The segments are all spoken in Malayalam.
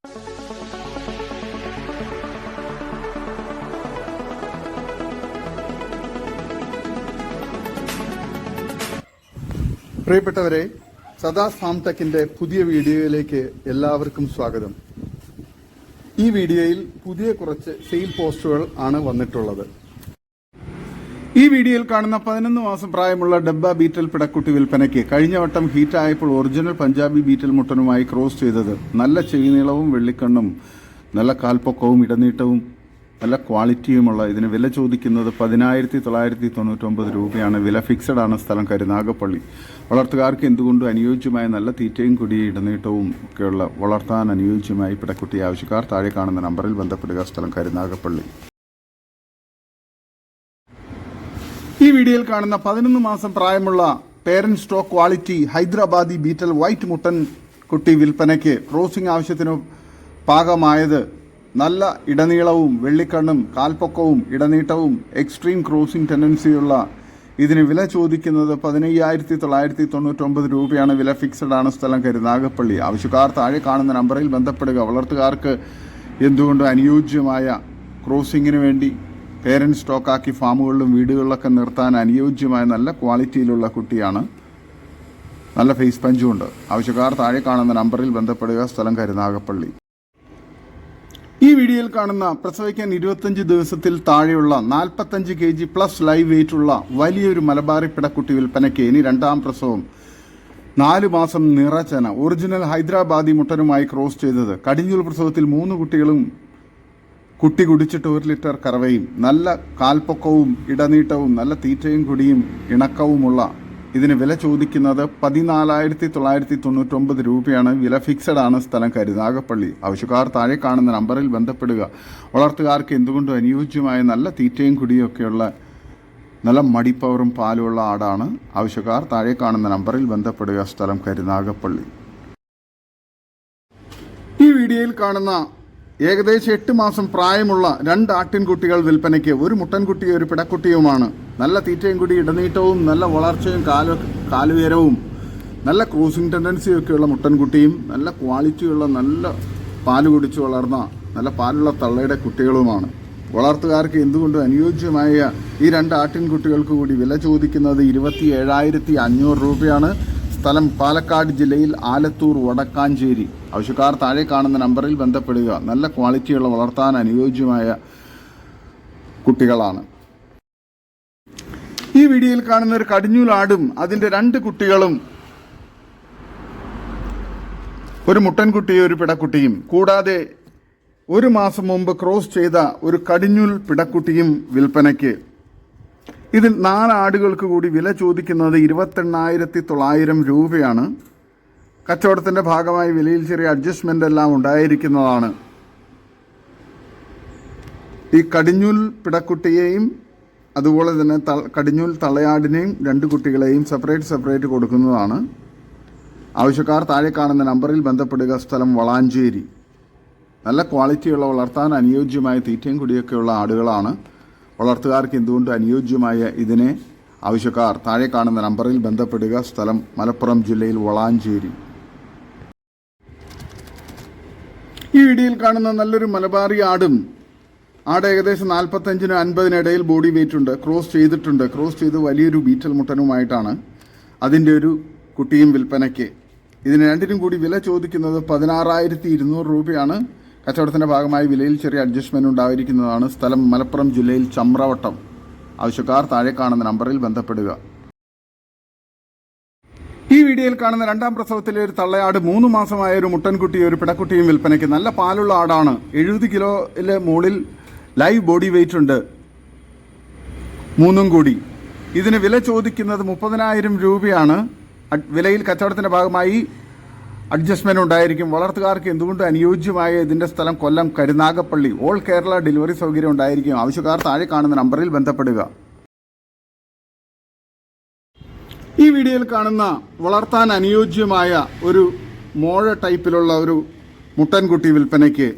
പ്രിയപ്പെട്ടവരെ, സദാസ് ഫാം ടെക്കിന്റെ പുതിയ വീഡിയോയിലേക്ക് എല്ലാവർക്കും സ്വാഗതം. ഈ വീഡിയോയിൽ പുതിയ കുറച്ച് സെയിൽ പോസ്റ്റുകൾ ആണ് വന്നിട്ടുള്ളത്. ഈ വീഡിയോയിൽ കാണുന്ന 11 മാസം പ്രായമുള്ള ഡബ്ബ ബീറ്റൽ പിടക്കുട്ടി വിൽപ്പനയ്ക്ക്. കഴിഞ്ഞ വട്ടം ഹീറ്റായപ്പോൾ ഒറിജിനൽ പഞ്ചാബി ബീറ്റൽ മുട്ടനുമായി ക്രോസ് ചെയ്തത്. നല്ല ചെവിനീളവും വെള്ളിക്കണ്ണും നല്ല കാൽപ്പൊക്കവും ഇടനീട്ടവും നല്ല ക്വാളിറ്റിയുമുള്ള ഇതിന് വില ചോദിക്കുന്നത് 10,999 രൂപയാണ്. വില ഫിക്സഡ് ആണ്. സ്ഥലം കരുനാഗപ്പള്ളി. വളർത്തുകാർക്ക് എന്തുകൊണ്ടും അനുയോജ്യമായ നല്ല തീറ്റയും കുടിയും ഇടനീട്ടവും ഒക്കെയുള്ള വളർത്താൻ അനുയോജ്യമായി പിടക്കുട്ടി ആവശ്യക്കാർ താഴെ കാണുന്ന നമ്പറിൽ ബന്ധപ്പെടുക. സ്ഥലം കരുനാഗപ്പള്ളി. ഈ വീഡിയോയിൽ കാണുന്ന 11 മാസം പ്രായമുള്ള parent stock quality Hyderabadi Beetal white മുട്ടൻ കുട്ടി വിൽപ്പനയ്ക്ക്. ക്രോസിംഗ് ആവശ്യത്തിന് പാകമായത്. നല്ല ഇടനീളവും വെള്ളിക്കണ്ണും കാൽപ്പൊക്കവും ഇടനീട്ടവും എക്സ്ട്രീം ക്രോസിംഗ് ടെൻഡൻസിയുള്ള ഇതിന് വില ചോദിക്കുന്നത് 15,999 രൂപയാണ്. വില ഫിക്സഡ് ആണ്. സ്ഥലം കരുനാഗപ്പള്ളി. ആവശ്യക്കാർ താഴെ കാണുന്ന നമ്പറിൽ ബന്ധപ്പെടുക. വളർത്തുകാർക്ക് എന്തുകൊണ്ടും അനുയോജ്യമായ ക്രോസിങ്ങിന് വേണ്ടി പേരന്റ് സ്റ്റോക്കാക്കി ഫാമുകളിലും വീടുകളിലൊക്കെ നിർത്താൻ അനുയോജ്യമായ നല്ല ക്വാളിറ്റിയിലുള്ള കുട്ടിയാണ്. നല്ല ഫേസ് പഞ്ചുമുണ്ട്. ആവശ്യക്കാർ താഴെ കാണുന്ന നമ്പറിൽ ബന്ധപ്പെടുക. സ്ഥലം കരുനാഗപ്പള്ളി. ഈ വീഡിയോയിൽ കാണുന്ന പ്രസവിക്കാൻ 25 ദിവസത്തിൽ താഴെയുള്ള 45 kg പ്ലസ് ലൈവ് വെയിറ്റ് ഉള്ള വലിയൊരു മലബാറി പിടക്കുട്ടി വിൽപ്പനയ്ക്ക്. ഇനി രണ്ടാം പ്രസവം. 4 മാസം നിറച്ചന. ഒറിജിനൽ ഹൈദരാബാദി മുട്ടനുമായി ക്രോസ് ചെയ്തത്. കടിഞ്ഞൂൽ പ്രസവത്തിൽ 3 കുട്ടികളും കുട്ടി കുടിച്ചിട്ട് 1 ലിറ്റർ കറവയും. നല്ല കാൽപ്പൊക്കവും ഇടനീട്ടവും നല്ല തീറ്റയും കുടിയും ഇണക്കവുമുള്ള ഇതിന് വില ചോദിക്കുന്നത് 14,999 രൂപയാണ്. വില ഫിക്സഡ് ആണ്. സ്ഥലം കരുനാഗപ്പള്ളി. ആവശ്യക്കാർ താഴെ കാണുന്ന നമ്പറിൽ ബന്ധപ്പെടുക. വളർത്തുകാർക്ക് എന്തുകൊണ്ടും അനുയോജ്യമായ നല്ല തീറ്റയും കുടിയും ഒക്കെയുള്ള നല്ല മടിപ്പവറും പാലുമുള്ള ആടാണ്. ആവശ്യക്കാർ താഴെ കാണുന്ന നമ്പറിൽ ബന്ധപ്പെടുക. സ്ഥലം കരുനാഗപ്പള്ളി. ഈ വീഡിയോയിൽ കാണുന്ന ഏകദേശം 8 മാസം പ്രായമുള്ള 2 ആട്ടിൻകുട്ടികൾ വിൽപ്പനയ്ക്ക്. ഒരു മുട്ടൻകുട്ടിയും ഒരു പിടക്കുട്ടിയുമാണ്. നല്ല തീറ്റയും കൂടി ഇടനീട്ടവും നല്ല വളർച്ചയും കാലുയരവും നല്ല ക്രോസിംഗ് ടെൻഡൻസിയും ഒക്കെയുള്ള മുട്ടൻകുട്ടിയും നല്ല ക്വാളിറ്റിയുള്ള നല്ല പാല് കുടിച്ച് വളർന്ന നല്ല പാലുള്ള തള്ളയുടെ കുട്ടികളുമാണ്. വളർത്തുകാർക്ക് എന്തുകൊണ്ടും അനുയോജ്യമായ ഈ 2 ആട്ടിൻകുട്ടികൾക്ക് കൂടി വില ചോദിക്കുന്നത് 27,500 രൂപയാണ്. സ്ഥലം പാലക്കാട് ജില്ലയിൽ ആലത്തൂർ വടക്കാഞ്ചേരി. ആവശ്യക്കാർ താഴെ കാണുന്ന നമ്പറിൽ ബന്ധപ്പെടുക. നല്ല ക്വാളിറ്റിയുള്ള വളർത്താൻ അനുയോജ്യമായ കുട്ടികളാണ്. ഈ വീഡിയോയിൽ കാണുന്ന ഒരു കടിഞ്ഞൂലാടും അതിൻ്റെ 2 കുട്ടികളും ഒരു മുട്ടൻകുട്ടിയും ഒരു പിടക്കുട്ടിയും കൂടാതെ 1 മാസം മുമ്പ് ക്രോസ് ചെയ്ത ഒരു കടിഞ്ഞൂൽ പിടക്കുട്ടിയും വിൽപ്പനയ്ക്ക്. ഇതിൽ 4 ആടുകൾക്ക് കൂടി വില ചോദിക്കുന്നത് 28,900 രൂപയാണ്. കച്ചവടത്തിൻ്റെ ഭാഗമായി വിലയിൽ ചെറിയ അഡ്ജസ്റ്റ്മെൻ്റ് എല്ലാം ഉണ്ടായിരിക്കുന്നതാണ്. ഈ കടിഞ്ഞൂൽ പിടക്കുട്ടിയെയും അതുപോലെ തന്നെ കടിഞ്ഞൂൽ തള്ളയാടിനെയും 2 കുട്ടികളെയും സെപ്പറേറ്റ് കൊടുക്കുന്നതാണ്. ആവശ്യക്കാർ താഴെ കാണുന്ന നമ്പറിൽ ബന്ധപ്പെടുക. സ്ഥലം വളാഞ്ചേരി. നല്ല ക്വാളിറ്റിയുള്ള വളർത്താൻ അനുയോജ്യമായ തീറ്റയും കുടിയൊക്കെയുള്ള ആടുകളാണ്. വളർത്തുകാർക്ക് എന്തുകൊണ്ട് അനുയോജ്യമായ ഇതിനെ ആവശ്യക്കാർ താഴെ കാണുന്ന നമ്പറിൽ ബന്ധപ്പെടുക. സ്ഥലം മലപ്പുറം ജില്ലയിൽ വളാഞ്ചേരി. ഈ വീഡിയോയിൽ കാണുന്ന നല്ലൊരു മലബാറി ആടും. ആട് ഏകദേശം 45-നും 50-നും ഇടയിൽ ബോഡി വെയിറ്റ് ഉണ്ട്. ക്രോസ് ചെയ്ത് വലിയൊരു ബീറ്റൽ മുട്ടനുമായിട്ടാണ്. അതിൻ്റെ ഒരു കുട്ടിയും വിൽപ്പനയ്ക്ക്. ഇതിന് 2നും കൂടി വില ചോദിക്കുന്നത് 16,200 രൂപയാണ്. കച്ചവടത്തിൻ്റെ ഭാഗമായി വിലയിൽ ചെറിയ അഡ്ജസ്റ്റ്മെൻറ്റ് ഉണ്ടായിരിക്കുന്നതാണ്. സ്ഥലം മലപ്പുറം ജില്ലയിൽ ചമ്രവട്ടം. ആവശ്യക്കാർ താഴെ കാണുന്ന നമ്പറിൽ ബന്ധപ്പെടുക. ഈ വീഡിയോയിൽ കാണുന്ന 2ാം പ്രസവത്തിലെ ഒരു തള്ളയാട് 3 മാസമായ ഒരു മുട്ടൻകുട്ടിയും ഒരു പിടക്കുട്ടിയും വിൽപ്പനയ്ക്ക്. നല്ല പാലുള്ള ആടാണ്. 70 കിലോയിലെ മുകളിൽ ലൈവ് ബോഡി വെയിറ്റ് ഉണ്ട്. 3ഉം കൂടി. ഇതിന് വില ചോദിക്കുന്നത് 30,000 രൂപയാണ്. വിലയിൽ കച്ചവടത്തിൻ്റെ ഭാഗമായി അഡ്ജസ്റ്റ്മെൻറ്റ് ഉണ്ടായിരിക്കും. വളർത്തുകാർക്ക് എന്തുകൊണ്ട് അനുയോജ്യമായ ഇതിൻ്റെ സ്ഥലം കൊല്ലം കരുനാഗപ്പള്ളി. ഓൾ കേരള ഡെലിവറി സൗകര്യം ഉണ്ടായിരിക്കും. ആവശ്യക്കാർ താഴെ കാണുന്ന നമ്പറിൽ ബന്ധപ്പെടുക. ഈ വീഡിയോയിൽ കാണുന്ന വളർത്താൻ അനുയോജ്യമായ ഒരു മോഴ ടൈപ്പിലുള്ള ഒരു മുട്ടൻകുട്ടി വിൽപ്പനയ്ക്ക്.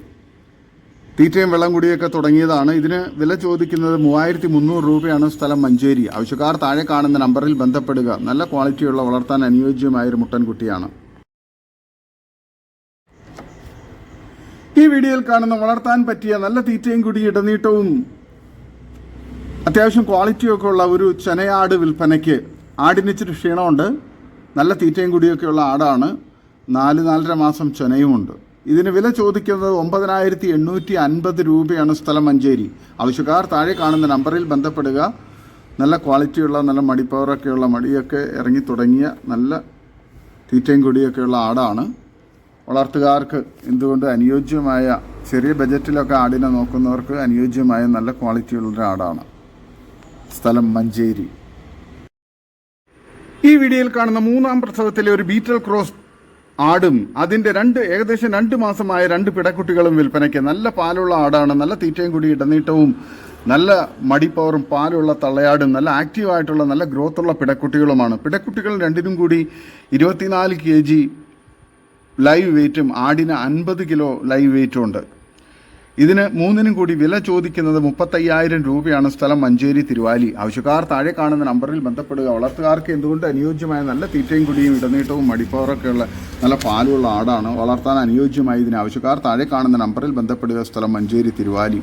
തീറ്റയും വെള്ളം കുടിയൊക്കെ തുടങ്ങിയതാണ്. ഇതിന് വില ചോദിക്കുന്നത് 3,300 രൂപയാണ്. സ്ഥലം മഞ്ചേരി. ആവശ്യക്കാർ താഴെ കാണുന്ന നമ്പറിൽ ബന്ധപ്പെടുക. നല്ല ക്വാളിറ്റിയുള്ള വളർത്താൻ അനുയോജ്യമായൊരു മുട്ടൻകുട്ടിയാണ്. ഈ വീഡിയോയിൽ കാണുന്ന വളർത്താൻ പറ്റിയ നല്ല തീറ്റയും കൂടി ഇടനീട്ടവും അത്യാവശ്യം ക്വാളിറ്റിയൊക്കെ ഉള്ള ഒരു ചെനയാട് വിൽപ്പനയ്ക്ക്. ആടിന് ഇച്ചിരി ക്ഷീണമുണ്ട്, നല്ല തീറ്റയും കൂടിയൊക്കെയുള്ള ആടാണ്. 4-4.5 മാസം ചെനയുമുണ്ട്. ഇതിന് വില ചോദിക്കുന്നത് 9,850 രൂപയാണ്. സ്ഥലം മഞ്ചേരി. ആവശ്യക്കാർ താഴെ കാണുന്ന നമ്പറിൽ ബന്ധപ്പെടുക. നല്ല ക്വാളിറ്റിയുള്ള, നല്ല മടിപ്പവറൊക്കെയുള്ള, മടിയൊക്കെ ഇറങ്ങി തുടങ്ങിയ നല്ല തീറ്റയും കൂടിയൊക്കെയുള്ള ആടാണ്. വളർത്തുകാർക്ക് എന്തുകൊണ്ട് അനുയോജ്യമായ, ചെറിയ ബജറ്റിലൊക്കെ ആടിനെ നോക്കുന്നവർക്ക് അനുയോജ്യമായ നല്ല ക്വാളിറ്റിയുള്ളൊരു ആടാണ്. സ്ഥലം മഞ്ചേരി. ഈ വീഡിയോയിൽ കാണുന്ന 3ാം പ്രസവത്തിലെ ഒരു ബീറ്റൽ ക്രോസ് ആടും അതിൻ്റെ ഏകദേശം 2 മാസമായ 2 പിടക്കുട്ടികളും വിൽപ്പനയ്ക്ക്. നല്ല പാലുള്ള ആടാണ്. നല്ല തീറ്റയും കൂടി ഇടനീട്ടവും നല്ല മടിപ്പവറും പാലുള്ള തള്ളയാടും നല്ല ആക്റ്റീവായിട്ടുള്ള നല്ല ഗ്രോത്തുള്ള പിടക്കുട്ടികളുമാണ്. പിടക്കുട്ടികൾ രണ്ടിനും കൂടി 24 kg ലൈവ് വെയ്റ്റും ആടിന് 50 കിലോ ലൈവ് വെയ്റ്റും ഉണ്ട്. ഇതിന് 3നും കൂടി വില ചോദിക്കുന്നത് 35,000 രൂപയാണ്. സ്ഥലം മഞ്ചേരി തിരുവാലി. ആവശ്യക്കാർ താഴെ കാണുന്ന നമ്പറിൽ ബന്ധപ്പെടുക. വളർത്തുകാർക്ക് എന്തുകൊണ്ട് അനുയോജ്യമായ നല്ല തീറ്റയും കുടിയും ഇടനീട്ടവും മടിപ്പവറൊക്കെയുള്ള നല്ല പാലുള്ള ആടാണ്. വളർത്താൻ അനുയോജ്യമായ ഇതിന് ആവശ്യക്കാർ താഴെ കാണുന്ന നമ്പറിൽ ബന്ധപ്പെടുക. സ്ഥലം മഞ്ചേരി തിരുവാലി.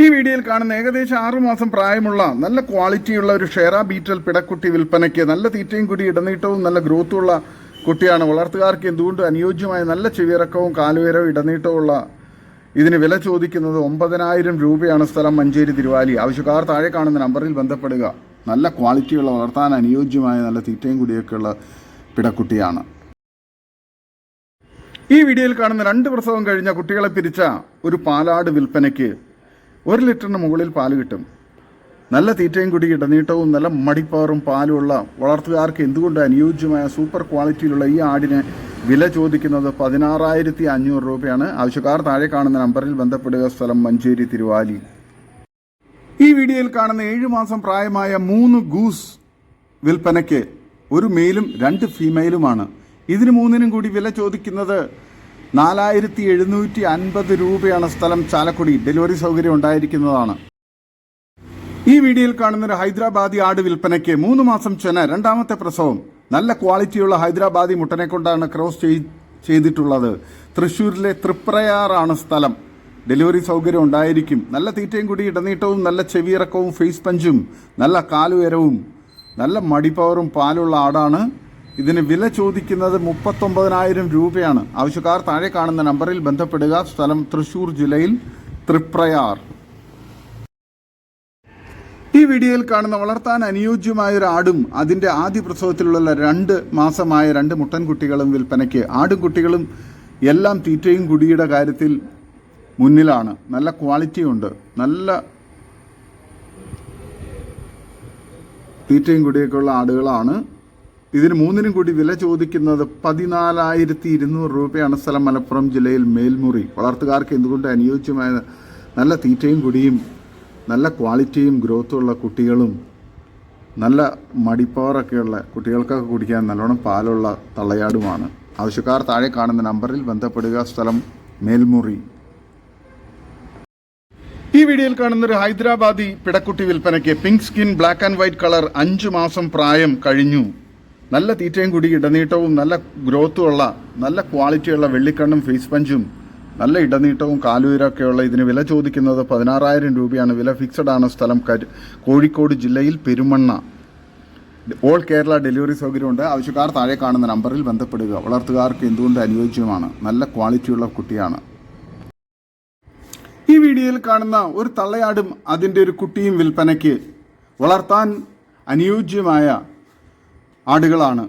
ഈ വീഡിയോയിൽ കാണുന്ന ഏകദേശം 6 മാസം പ്രായമുള്ള നല്ല ക്വാളിറ്റിയുള്ള ഒരു ഷെയറ ബീറ്റൽ പിടക്കുട്ടി വിൽപ്പനയ്ക്ക്. നല്ല തീറ്റയും കൂടി ഇടനീട്ടവും നല്ല ഗ്രോത്തുള്ള കുട്ടിയാണ്. വളർത്തുകാർക്ക് എന്തുകൊണ്ട് അനുയോജ്യമായ നല്ല ചെവിയിറക്കവും കാലുയരവും ഇടനീട്ടവുമുള്ള ഇതിന് വില ചോദിക്കുന്നത് 9,000 രൂപയാണ്. സ്ഥലം മഞ്ചേരി തിരുവാലി. ആവശ്യക്കാർ താഴെ കാണുന്ന നമ്പറിൽ ബന്ധപ്പെടുക. നല്ല ക്വാളിറ്റിയുള്ള, വളർത്താൻ അനുയോജ്യമായ നല്ല തീറ്റയും കൂടിയൊക്കെയുള്ള പിടക്കുട്ടിയാണ്. ഈ വീഡിയോയിൽ കാണുന്ന 2 പ്രസവം കഴിഞ്ഞ കുട്ടികളെ പിരിച്ച ഒരു പാലാട് വിൽപ്പനയ്ക്ക്. 1 ലിറ്ററിന് മുകളിൽ പാല് കിട്ടും. നല്ല തീറ്റയും കൂടി ഇടനീട്ടവും നല്ല മടിപ്പവറും പാലുമുള്ള വളർത്തുകാർക്ക് എന്തുകൊണ്ട് അനുയോജ്യമായ സൂപ്പർ ക്വാളിറ്റിയിലുള്ള ഈ ആടിന് വില ചോദിക്കുന്നത് 16,500 രൂപയാണ്. ആവശ്യക്കാർ താഴെ കാണുന്ന നമ്പറിൽ ബന്ധപ്പെടുക. സ്ഥലം മഞ്ചേരി തിരുവാലി. ഈ വീഡിയോയിൽ കാണുന്ന 7 മാസം പ്രായമായ 3 ഗൂസ് വിൽപ്പനയ്ക്ക്. 1 മെയിലും 2 ഫീമെയിലുമാണ്. ഇതിന് 3നും കൂടി വില ചോദിക്കുന്നത് 4,750 രൂപയാണ്. സ്ഥലം ചാലക്കുടി. ഡെലിവറി സൗകര്യം ഉണ്ടായിരിക്കുന്നതാണ്. ഈ വീഡിയോയിൽ കാണുന്നൊരു ഹൈദരാബാദി ആട് വിൽപ്പനയ്ക്ക്. 3 മാസം ചെന, 2ാമത്തെ പ്രസവം. നല്ല ക്വാളിറ്റിയുള്ള ഹൈദരാബാദി മുട്ടനെ കൊണ്ടാണ് ക്രോസ് ചെയ്തിട്ടുള്ളത്. തൃശ്ശൂരിലെ തൃപ്രയാറാണ് സ്ഥലം. ഡെലിവറി സൗകര്യം ഉണ്ടായിരിക്കും. നല്ല തീറ്റയും കൂടി ഇടനീട്ടവും നല്ല ചെവിയിറക്കവും ഫേസ് പഞ്ചും നല്ല കാലുയരവും നല്ല മടിപ്പവറും പാലുള്ള ആടാണ്. ഇതിന് വില ചോദിക്കുന്നത് 39,000 രൂപയാണ്. ആവശ്യക്കാർ താഴെ കാണുന്ന നമ്പറിൽ ബന്ധപ്പെടുക. സ്ഥലം തൃശ്ശൂർ ജില്ലയിൽ തൃപ്രയാർ. ഈ വീഡിയോയിൽ കാണുന്ന വളർത്താൻ അനുയോജ്യമായ ഒരു ആടും അതിൻ്റെ ആദ്യ പ്രസവത്തിലുള്ള 2 മാസമായ 2 മുട്ടൻകുട്ടികളും വിൽപ്പനയ്ക്ക്. ആടും കുട്ടികളും എല്ലാം തീറ്റയും കുടിയുടെ കാര്യത്തിൽ മുന്നിലാണ്. നല്ല ക്വാളിറ്റിയുണ്ട്. നല്ല തീറ്റയും കുടിയൊക്കെയുള്ള ആടുകളാണ്. ഇതിന് 3നും കൂടി വില ചോദിക്കുന്നത് 14,200 രൂപയാണ്. സ്ഥലം മലപ്പുറം ജില്ലയിൽ മേൽമുറി. വളർത്തുകാർക്ക് എന്തുകൊണ്ട് അനുയോജ്യമായ നല്ല തീറ്റയും കുടിയും നല്ല ക്വാളിറ്റിയും ഗ്രോത്തുള്ള കുട്ടികളും നല്ല മടിപ്പവറൊക്കെയുള്ള കുട്ടികൾക്കൊക്കെ കുടിക്കാൻ നല്ലോണം പാലുള്ള തള്ളയാടുമാണ്. ആവശ്യക്കാർ താഴെ കാണുന്ന നമ്പറിൽ ബന്ധപ്പെടുക. സ്ഥലം മേൽമുറി. ഈ വീഡിയോയിൽ കാണുന്നൊരു ഹൈദരാബാദി പിടക്കുട്ടി വിൽപ്പനയ്ക്ക്. Pink skin, black and white colour, 5 മാസം പ്രായം കഴിഞ്ഞു. നല്ല തീറ്റയും കൂടി ഇടനീട്ടവും നല്ല ഗ്രോത്തുമുള്ള നല്ല ക്വാളിറ്റിയുള്ള വെള്ളിക്കണ്ണും ഫേസ് പഞ്ചും നല്ല ഇടനീട്ടവും കാലുയരൊക്കെയുള്ള ഇതിന് വില ചോദിക്കുന്നത് 16,000 രൂപയാണ്. വില ഫിക്സഡ് ആണ്. സ്ഥലം കോഴിക്കോട് ജില്ലയിൽ പെരുമണ്ണ. ഓൾ കേരള ഡെലിവറി സൗകര്യമുണ്ട്. ആവശ്യക്കാർ താഴെ കാണുന്ന നമ്പറിൽ ബന്ധപ്പെടുക. വളർത്തുകാർക്ക് എന്തുകൊണ്ട് അനുയോജ്യമാണ്. നല്ല ക്വാളിറ്റിയുള്ള കുട്ടിയാണ്. ഈ വീഡിയോയിൽ കാണുന്ന ഒരു തള്ളയാടും അതിൻ്റെ ഒരു കുട്ടിയും വിൽപ്പനയ്ക്ക്. വളർത്താൻ അനുയോജ്യമായ ആടുകളാണ്.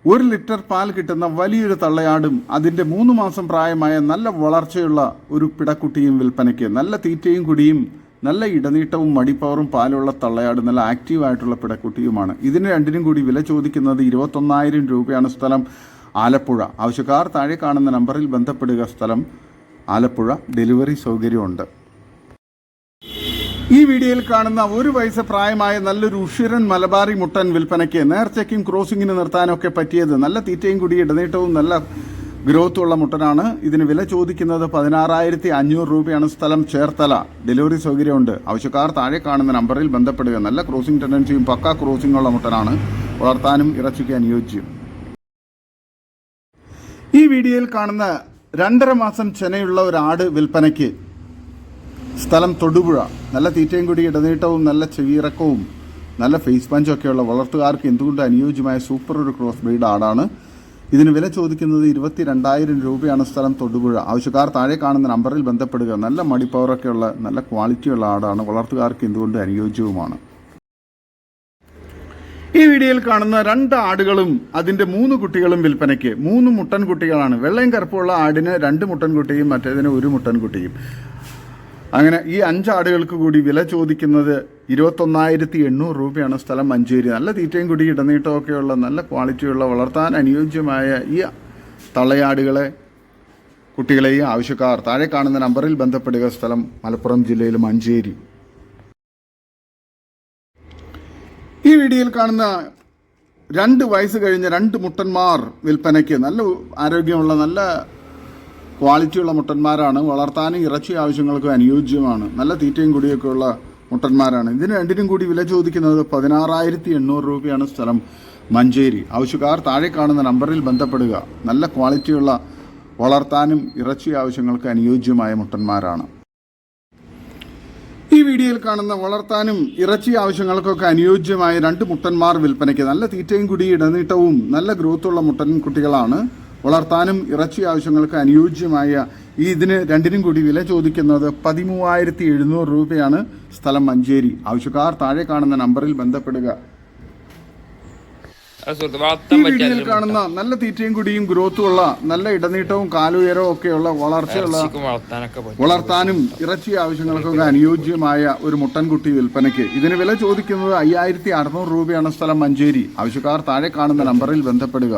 1 ലിറ്റർ പാൽ കിട്ടുന്ന വലിയൊരു തള്ളയാടും അതിൻ്റെ 3 മാസം പ്രായമായ നല്ല വളർച്ചയുള്ള ഒരു പിടക്കുട്ടിയും വിൽപ്പനയ്ക്ക്. നല്ല തീറ്റയും കുടിയും നല്ല ഇടനീട്ടവും മടിപ്പവറും പാലുള്ള തള്ളയാടും നല്ല ആക്റ്റീവായിട്ടുള്ള പിടക്കുട്ടിയുമാണ്. ഇതിന് 2നും കൂടി വില ചോദിക്കുന്നത് 21,000 രൂപയാണ്. സ്ഥലം ആലപ്പുഴ. ആവശ്യക്കാർ താഴെ കാണുന്ന നമ്പറിൽ ബന്ധപ്പെടുക. സ്ഥലം ആലപ്പുഴ. ഡെലിവറി സൗകര്യമുണ്ട്. ഈ വീഡിയോയിൽ കാണുന്ന 1 വയസ്സ് പ്രായമായ നല്ലൊരു ഉഷിരൻ മലബാറി മുട്ടൻ വിൽപ്പനയ്ക്ക്. നേർച്ചയ്ക്കും ക്രോസിങ്ങിന് നിർത്താനൊക്കെ പറ്റിയത്. നല്ല തീറ്റയും കൂടി ഇടനീട്ടവും നല്ല ഗ്രോത്തുള്ള മുട്ടനാണ്. ഇതിന് വില ചോദിക്കുന്നത് 16,500 രൂപയാണ്. സ്ഥലം ചേർത്തല. ഡെലിവറി സൗകര്യമുണ്ട്. ആവശ്യക്കാർ താഴെ കാണുന്ന നമ്പറിൽ ബന്ധപ്പെടുക. നല്ല ക്രോസിംഗ് ടെൻഡൻസിയും പക്ക ക്രോസിംഗുള്ള മുട്ടനാണ്. വളർത്താനും ഇറച്ചിക്ക് അനുയോജ്യം. വീഡിയോയിൽ കാണുന്ന 2.5 മാസം ചെനയുള്ള ഒരു ആട് വിൽപ്പനയ്ക്ക്. സ്ഥലം തൊടുപുഴ. നല്ല തീറ്റയും കൂടി ഇടനീട്ടവും നല്ല ചെവിയിറക്കവും നല്ല ഫേസ് പഞ്ചൊക്കെയുള്ള വളർത്തുകാർക്ക് എന്തുകൊണ്ട് അനുയോജ്യമായ സൂപ്പർ ഒരു ക്രോസ് ബ്രീഡ് ആടാണ്. ഇതിന് വില ചോദിക്കുന്നത് 22,000 രൂപയാണ്. സ്ഥലം തൊടുപുഴ. ആവശ്യക്കാർ താഴെ കാണുന്ന നമ്പറിൽ ബന്ധപ്പെടുക. നല്ല മടിപ്പവറൊക്കെയുള്ള നല്ല ക്വാളിറ്റിയുള്ള ആടാണ്. വളർത്തുകാർക്ക് എന്തുകൊണ്ട് അനുയോജ്യവുമാണ്. ഈ വീഡിയോയിൽ കാണുന്ന 2 ആടുകളും അതിൻ്റെ 3 കുട്ടികളും വിൽപ്പനയ്ക്ക്. 3 മുട്ടൻ കുട്ടികളാണ്. വെള്ളയും കറുപ്പുള്ള ആടിന് 2 മുട്ടൻകുട്ടിയും മറ്റേതിന് 1 മുട്ടൻകുട്ടിയും. അങ്ങനെ ഈ 5 ആടുകൾക്ക് കൂടി വില ചോദിക്കുന്നത് 21,800 രൂപയാണ്. സ്ഥലം മഞ്ചേരി. നല്ല തീറ്റയും കൂടി ഇടനീട്ടമൊക്കെയുള്ള നല്ല ക്വാളിറ്റിയുള്ള വളർത്താൻ അനുയോജ്യമായ ഈ തള്ളയാടുകളെ കുട്ടികളെയും ആവശ്യക്കാർ താഴെ കാണുന്ന നമ്പറിൽ ബന്ധപ്പെടുക. സ്ഥലം മലപ്പുറം ജില്ലയിൽ മഞ്ചേരി. ഈ വീഡിയോയിൽ കാണുന്ന 2 വയസ്സ് കഴിഞ്ഞ 2 മുട്ടന്മാർ വിൽപ്പനയ്ക്ക്. നല്ല ആരോഗ്യമുള്ള നല്ല ക്വാളിറ്റിയുള്ള മുട്ടന്മാരാണ്. വളർത്താനും ഇറച്ചി ആവശ്യങ്ങൾക്കും അനുയോജ്യമാണ്. നല്ല തീറ്റയും കൂടിയൊക്കെയുള്ള മുട്ടന്മാരാണ്. ഇതിന് രണ്ടിനും കൂടി വില ചോദിക്കുന്നത് 16,800 രൂപയാണ്. സ്ഥലം മഞ്ചേരി. ആവശ്യക്കാർ താഴെ കാണുന്ന നമ്പറിൽ ബന്ധപ്പെടുക. നല്ല ക്വാളിറ്റിയുള്ള വളർത്താനും ഇറച്ചി ആവശ്യങ്ങൾക്ക് അനുയോജ്യമായ മുട്ടന്മാരാണ്. ഈ വീഡിയോയിൽ കാണുന്ന വളർത്താനും ഇറച്ചി ആവശ്യങ്ങൾക്കൊക്കെ അനുയോജ്യമായ 2 മുട്ടന്മാർ വിൽപ്പനയ്ക്ക്. നല്ല തീറ്റയും കൂടി ഇടനീട്ടവും നല്ല ഗ്രോത്തുള്ള മുട്ടൻ കുട്ടികളാണ്. വളർത്താനും ഇറച്ചി ആവശ്യങ്ങൾക്ക് അനുയോജ്യമായ ഇതിന് രണ്ടിനും കൂടി വില ചോദിക്കുന്നത് 13,700 രൂപയാണ്. സ്ഥലം മഞ്ചേരി. ആവശ്യക്കാർ താഴെ കാണുന്ന നമ്പറിൽ ബന്ധപ്പെടുക. ഈ വീഡിയോയിൽ കാണുന്ന നല്ല തീറ്റയും കുടിയും ഗ്രോത്തുമുള്ള നല്ല ഇടനീട്ടവും കാലുയരവും ഒക്കെയുള്ള വളർത്താനും ഇറച്ചി ആവശ്യങ്ങൾക്കൊക്കെ അനുയോജ്യമായ ഒരു മുട്ടൻകുട്ടി വിൽപ്പനയ്ക്ക്. ഇതിന് വില ചോദിക്കുന്നത് 5,600 രൂപയാണ്. സ്ഥലം മഞ്ചേരി. ആവശ്യക്കാർ താഴെ കാണുന്ന നമ്പറിൽ ബന്ധപ്പെടുക.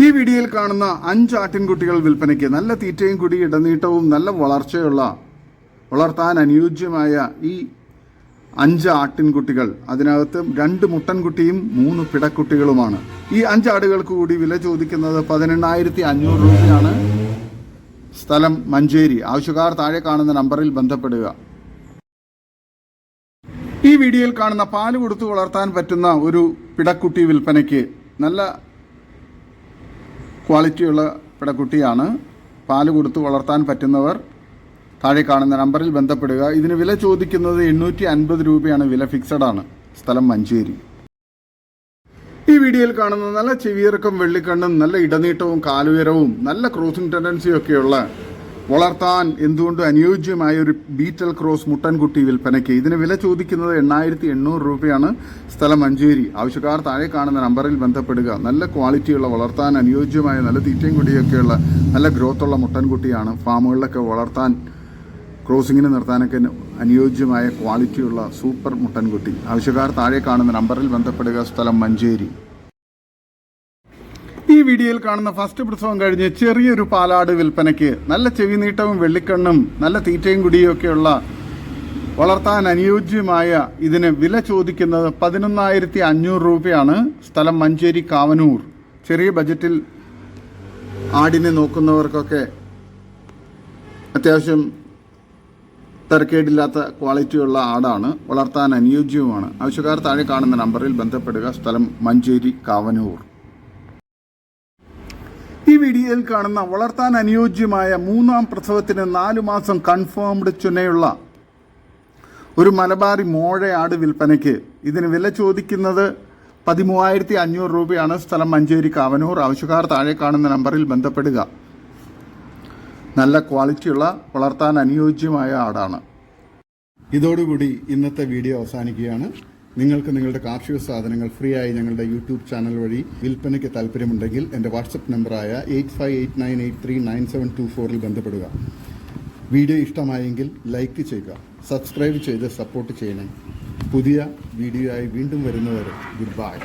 ഈ വീഡിയോയിൽ കാണുന്ന 5 ആട്ടിൻകുട്ടികൾ വിൽപ്പനയ്ക്ക്. നല്ല തീറ്റയും കുടി ഇടനീട്ടവും നല്ല വളർച്ചയുള്ള വളർത്താൻ അനുയോജ്യമായ ഈ 5 ആട്ടിൻകുട്ടികൾ. അതിനകത്ത് 2 മുട്ടൻകുട്ടിയും 3 പിടക്കുട്ടികളുമാണ്. ഈ 5 ആടുകൾക്ക് കൂടി വില ചോദിക്കുന്നത് 18,500 രൂപയാണ്. സ്ഥലം മഞ്ചേരി. ആവശ്യക്കാർ താഴെ കാണുന്ന നമ്പറിൽ ബന്ധപ്പെടുക. ഈ വീഡിയോയിൽ കാണുന്ന പാല് കൊടുത്ത് വളർത്താൻ പറ്റുന്ന ഒരു പിടക്കുട്ടി വിൽപ്പനയ്ക്ക്. നല്ല ക്വാളിറ്റിയുള്ള പിടക്കുട്ടിയാണ്. പാല് കൊടുത്ത് വളർത്താൻ പറ്റുന്നവർ താഴെ കാണുന്ന നമ്പറിൽ ബന്ധപ്പെടുക. ഇതിന് വില ചോദിക്കുന്നത് 850 രൂപയാണ്. വില ഫിക്സഡ് ആണ്. സ്ഥലം മഞ്ചേരി. ഈ വീഡിയോയിൽ കാണുന്ന നല്ല ചെവിയിറക്കം വെള്ളിക്കണ്ണും നല്ല ഇടനീട്ടവും കാലുയരവും നല്ല ക്രോസിംഗ് ടെൻഡൻസിയൊക്കെയുള്ള വളർത്താൻ എന്തുകൊണ്ട് അനുയോജ്യമായ ഒരു ബീറ്റൽ ക്രോസ് മുട്ടൻകുട്ടി വിൽപ്പനയ്ക്ക്. ഇതിന് വില ചോദിക്കുന്നത് 8,800 രൂപയാണ്. സ്ഥലം മഞ്ചേരി. ആവശ്യക്കാർ താഴെ കാണുന്ന നമ്പറിൽ ബന്ധപ്പെടുക. നല്ല ക്വാളിറ്റിയുള്ള വളർത്താൻ അനുയോജ്യമായ നല്ല തീറ്റയും കുടിയൊക്കെയുള്ള നല്ല ഗ്രോത്തുള്ള മുട്ടൻകുട്ടിയാണ്. ഫാമുകളിലൊക്കെ വളർത്താൻ ക്രോസിങ്ങിന് നിർത്താനൊക്കെ അനുയോജ്യമായ ക്വാളിറ്റിയുള്ള സൂപ്പർ മുട്ടൻകുട്ടി. ആവശ്യക്കാർ താഴെ കാണുന്ന നമ്പറിൽ ബന്ധപ്പെടുക. സ്ഥലം മഞ്ചേരി. ഈ വീഡിയോയിൽ കാണുന്ന ഫസ്റ്റ് പ്രസവം കഴിഞ്ഞ് ചെറിയൊരു പാലാട് വിൽപ്പനയ്ക്ക്. നല്ല ചെവി നീട്ടവും വെള്ളിക്കണ്ണും നല്ല തീറ്റയും കുടിയൊക്കെയുള്ള വളർത്താൻ അനുയോജ്യമായ ഇതിന് വില ചോദിക്കുന്നത് 11,500 രൂപയാണ്. സ്ഥലം മഞ്ചേരി കാവനൂർ. ചെറിയ ബജറ്റിൽ ആടിനെ നോക്കുന്നവർക്കൊക്കെ അത്യാവശ്യം തരക്കേടില്ലാത്ത ക്വാളിറ്റിയുള്ള ആടാണ്. വളർത്താൻ അനുയോജ്യവുമാണ്. ആവശ്യക്കാർ താഴെ കാണുന്ന നമ്പറിൽ ബന്ധപ്പെടുക. സ്ഥലം മഞ്ചേരി കാവനൂർ. ഈ വീഡിയോയിൽ കാണുന്ന വളർത്താൻ അനുയോജ്യമായ 3ാം പ്രസവത്തിന് 4 മാസം കൺഫേംഡ് ചുനയുള്ള ഒരു മലബാറി മോഴയാട് വിൽപ്പനയ്ക്ക്. ഇതിന് വില ചോദിക്കുന്നത് 13,500 രൂപയാണ്. സ്ഥലം മഞ്ചേരി കാവനൂർ. ആവശ്യക്കാർ താഴെ കാണുന്ന നമ്പറിൽ ബന്ധപ്പെടുക. നല്ല ക്വാളിറ്റിയുള്ള വളർത്താൻ അനുയോജ്യമായ ആടാണ്. ഇതോടുകൂടി ഇന്നത്തെ വീഡിയോ അവസാനിക്കുകയാണ്. നിങ്ങൾക്ക് നിങ്ങളുടെ കാർഷിക സാധനങ്ങൾ ഫ്രീ ആയി ഞങ്ങളുടെ യൂട്യൂബ് ചാനൽ വഴി വിൽപ്പനയ്ക്ക് താല്പര്യമുണ്ടെങ്കിൽ എൻ്റെ വാട്സപ്പ് നമ്പറായ 8589839724 ബന്ധപ്പെടുക. വീഡിയോ ഇഷ്ടമായെങ്കിൽ ലൈക്ക് ചെയ്യുക, സബ്സ്ക്രൈബ് ചെയ്ത് സപ്പോർട്ട് ചെയ്യണേ. പുതിയ വീഡിയോ ആയി വീണ്ടും വരുന്നവരെ ഗുഡ് ബൈ.